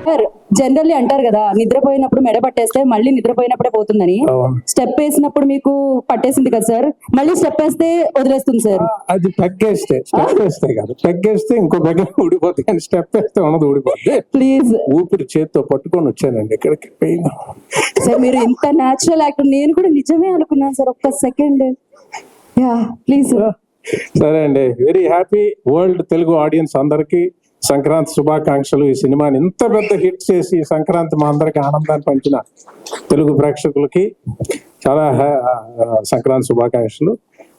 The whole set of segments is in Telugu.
సార్ జనరల్లీ అంటారు కదా, నిద్రపోయినప్పుడు మెడ పట్టేస్తే మళ్ళీ నిద్రపోయినప్పుడే పోతుందని. స్టెప్ వేసినప్పుడు మీకు పట్టేసింది కదా సార్, మళ్ళీ స్టెప్ వేస్తే వదిలేస్తుంది సార్. అది పెగ్గేస్తే, స్టెప్ వేస్తే కాదు, పెగ్గేస్తే ఇంకో పెగ్గ ఊడిపోతుంది, కానీ స్టెప్ వేస్తే ఉన్నది ఊడిపోద్ది. ప్లీజ్ ఊపిరి చేత్తో పట్టుకొని వచ్చానండి ఇక్కడికి. సార్ మీరు ఇంత న్యాచురల్ యాక్టర్, నేను కూడా నిజమే అనుకున్నాను సార్. ఒక్క సెకండ్. Yeah please. సరే అండి, very happy. World Telugu audience అందరికీ సంక్రాంతి శుభాకాంక్షలు. ఈ సినిమాని ఇంత పెద్ద హిట్ చేసి సంక్రాంతి మా అందరికి ఆనందాన్ని పంచిన తెలుగు ప్రేక్షకులకి చాలా సంక్రాంతి శుభాకాంక్షలు.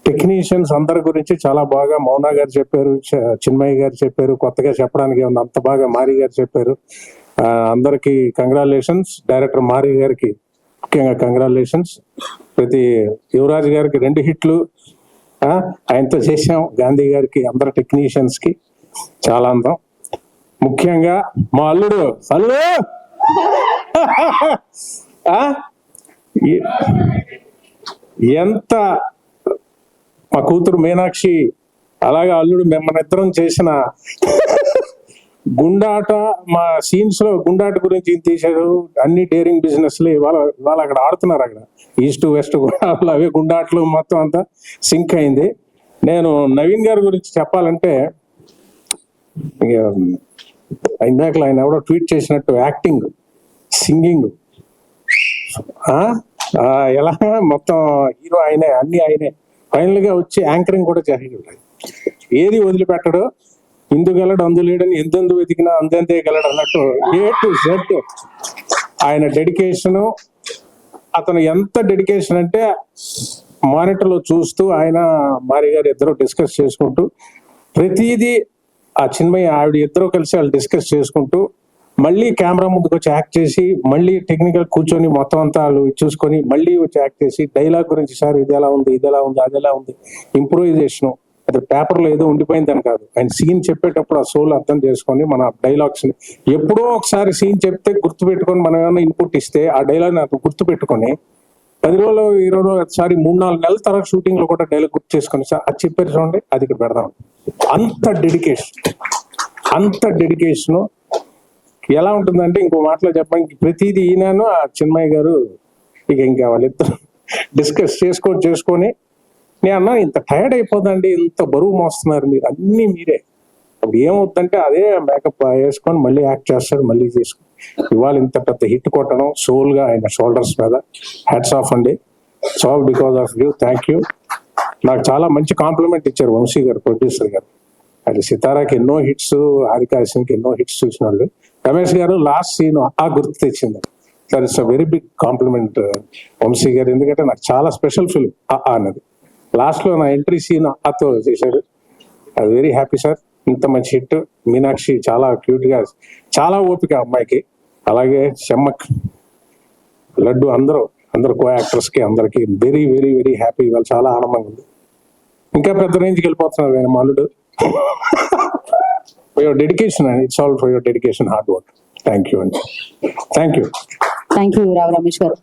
టెక్నీషియన్స్ అందరి గురించి చాలా బాగా మౌనా గారు చెప్పారు, చిన్మయ్య గారు చెప్పారు, కొత్తగా చెప్పడానికి ఏమన్నా అంత బాగా మారి గారు చెప్పారు. అందరికి కంగ్రాచులేషన్స్. డైరెక్టర్ మారి గారికి ముఖ్యంగా కంగ్రాచులేషన్స్. ప్రతి యువరాజ్ గారికి 2 హిట్లు ఆయనతో చేసాం. గాంధీ గారికి, అందరు టెక్నీషియన్స్ కి చాలా అందం. ముఖ్యంగా మా అల్లుడు ఎంత మా కూతురు మీనాక్షి, అలాగే అల్లుడు మిమ్మల్నిద్దరం చేసిన గుండాట, మా సీన్స్ లో గుండాట గురించి తీశారు. అన్ని డేరింగ్ బిజినెస్లు ఇవాళ అక్కడ ఆడుతున్నారు. అక్కడ ఈస్ట్ వెస్ట్ కూడా అవే గుండాట్లు మొత్తం అంతా సింక్ అయింది. నేను నవీన్ గారి గురించి చెప్పాలంటే, ఇందాక ఆయన ఎవడో ట్వీట్ చేసినట్టు యాక్టింగ్, సింగింగ్, ఎలా మొత్తం హీరో ఆయనే, అన్ని ఆయనే. ఫైనల్ గా వచ్చి యాంకరింగ్ కూడా చేయగలడు. ఏది వదిలిపెట్టడు. ఇందుగలడు అందులేడని ఎందెందు వెతికినా అందంతే గలడు అన్నట్టు A to Z ఆయన డెడికేషను. అతను ఎంత డెడికేషన్ అంటే, మానిటర్ లో చూస్తూ ఆయన మారి గారు ఇద్దరు డిస్కస్ చేసుకుంటూ, ప్రతిదీ ఆ చిన్మయ్య ఆవిడ ఇద్దరు కలిసి వాళ్ళు డిస్కస్ చేసుకుంటూ, మళ్ళీ కెమెరా ముందుకు వచ్చి యాక్ట్ చేసి, మళ్ళీ టెక్నికల్ కూర్చొని మొత్తం అంతా వాళ్ళు చూసుకొని మళ్ళీ వచ్చి యాక్ట్ చేసి, డైలాగ్ గురించి సార్ ఇది ఎలా ఉంది, ఇది ఎలా ఉంది, అది ఎలా ఉంది, ఇంప్రూవైజేషన్. అది పేపర్ లో ఏదో ఉండిపోయిందని కాదు, ఆయన సీన్ చెప్పేటప్పుడు ఆ సోల్ అర్థం చేసుకొని మన డైలాగ్స్ ని ఎప్పుడో ఒకసారి సీన్ చెప్తే గుర్తు పెట్టుకొని మనం ఏమైనా ఇన్పుట్ ఇస్తే ఆ డైలాగ్ నాకు గుర్తు పెట్టుకొని 10 రోజులు 20 రోజులు సారీ 3-4 నెలల తర్వాత షూటింగ్ లో కూడా డైలాగ్ గుర్తు చేసుకొని సార్ అది చెప్పారు చూడండి, అది ఇక్కడ పెడదాం. అంత డెడికేషన్ ఎలా ఉంటుందంటే, ఇంకో మాటలో చెప్పడానికి ప్రతిదీ ఈయనను ఆ చిన్మయ్య గారు ఇంకా వాళ్ళిద్దరు డిస్కస్ చేసుకొని నేను అన్నా, ఇంత టైర్డ్ అయిపోదండి, ఇంత బరువు మోస్తున్నారు మీరు, అన్ని మీరే. అప్పుడు ఏమవుతుందంటే అదే మేకప్ వేసుకొని మళ్ళీ యాక్ట్ చేస్తాడు, మళ్ళీ చేసుకొని ఇవాళ ఇంత పెద్ద హిట్ కొట్టడం సోల్ గా ఆయన షోల్డర్స్ మీద. హ్యాట్స్ ఆఫ్ అండి. It's all because of you. Thank you. నాకు చాలా మంచి కాంప్లిమెంట్ ఇచ్చారు వంశీ గారు, ప్రొడ్యూసర్ గారు. అది సితారాకి ఎన్నో హిట్స్, హారికాసింగ్కి ఎన్నో హిట్స్ చూసిన వాళ్ళు. రమేష్ గారు లాస్ట్ సీన్ గుర్తు తెచ్చింది. Sir it's a very big compliment Vamsi garu, ఎందుకంటే నాకు చాలా స్పెషల్ ఫిల్మ్ అన్నది. లాస్ట్ లో నా ఎంట్రీ సీన్ అతో చేశారు. అది వెరీ హ్యాపీ సార్. ఇంత మంచి హిట్. మీనాక్షి చాలా క్యూట్ గా, చాలా ఓపిక అమ్మాయికి. అలాగే చెమ్మక్, లడ్డు, అందరూ కో యాక్టర్స్ కి అందరికి వెరీ వెరీ వెరీ హ్యాపీ. ఇవాళ చాలా ఆనందంగా ఉంది. ఇంకా పెద్ద రేంజ్కి వెళ్ళిపోతున్నారు ఆయన మాలుడు. For your dedication and it's all for your dedication, hard work. Thank you అండి. Thank you. రావు రమేష్ గారు.